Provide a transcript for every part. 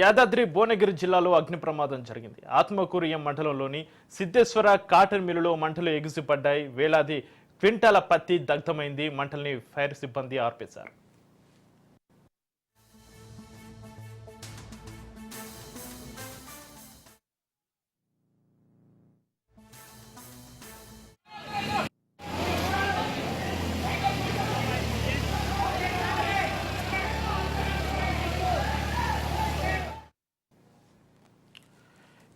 యాదాద్రి భువనగిరి జిల్లాలో అగ్ని ప్రమాదం జరిగింది. ఆత్మకూరు మండలంలోని సిద్ధేశ్వర కాటన్ మిల్లులో మంటలు ఎగిసిపడ్డాయి. వేలాది క్వింటాల పత్తి దగ్ధమైంది. మంటల్ని ఫైర్ సిబ్బంది ఆర్పేశారు.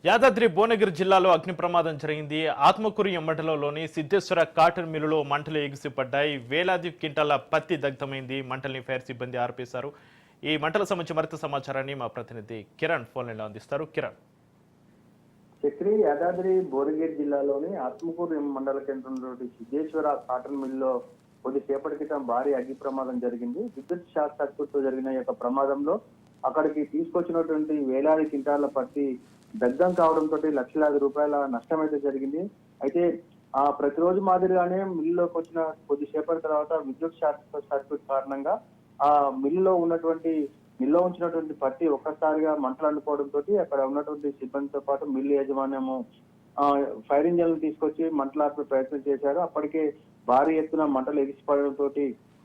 యాదాద్రి భువనగిరి జిల్లాలో అగ్ని ప్రమాదం జరిగింది. ఆత్మకూరు మండలంలోని సిద్ధేశ్వర కాటన్ మిల్లులో మంటలు ఎగిసిపడ్డాయి. వేలాది క్వింటాల పత్తి దగ్ధమైంది. మంటల్ని ఫైర్ సిబ్బంది ఆర్పేశారు. ఈ మంటల సంబంధించి మరింత సమాచారాన్ని మా ప్రతినిధి కిరణ్ ఫోన్ లైన్లో అందిస్తారు. కిరణ్. చక్రి యాదాద్రి భువనగిరి జిల్లాలోని ఆత్మకూరు మండల కేంద్రంలోని సిద్ధేశ్వర కాటన్ మిల్లో కొద్దిసేపటి క్రితం భారీ అగ్ని ప్రమాదం జరిగింది. విద్యుత్ షార్ట్ సర్క్యూట్ తో జరిగిన ఈ యొక్క ప్రమాదంలో అక్కడికి తీసుకొచ్చినటువంటి వేలాది క్వింటాల పత్తి దగ్ధం కావడంతో లక్షలాది రూపాయల నష్టం అయితే జరిగింది. అయితే ప్రతిరోజు మాదిరిగానే మిల్లులోకి వచ్చిన కొద్దిసేపటి తర్వాత విద్యుత్ షార్ట్ సర్క్యూట్ కారణంగా ఆ మిల్లులో ఉంచినటువంటి పత్తి ఒక్కసారిగా మంటలు అందుకోవడంతో అక్కడ ఉన్నటువంటి సిబ్బందితో పాటు మిల్లు యాజమాన్యము ఫైర్ ఇంజన్లు తీసుకొచ్చి మంటలార్పే ప్రయత్నం చేశారు. అప్పటికే భారీ ఎత్తున మంటలు ఎగిసిపడడంతో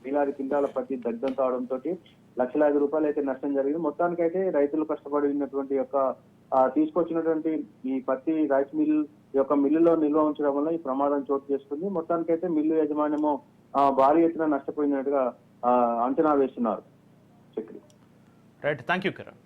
వేలాది క్వింటాల పత్తి దగ్ధం కావడంతో లక్షలాది రూపాయలు అయితే నష్టం జరిగింది. మొత్తానికైతే రైతులు కష్టపడినటువంటి యొక్క తీసుకొచ్చినటువంటి ఈ పత్తి రైస్ మిల్ యొక్క మిల్లులో నిల్వ ఉంచడం వల్ల ఈ ప్రమాదం చోటు చేసుకుంది. మొత్తానికైతే మిల్లు యాజమాన్యము భారీ ఎత్తున నష్టపోయినట్టుగా అంచనా వేస్తున్నారు. Chakri. Right, thank you Kiran.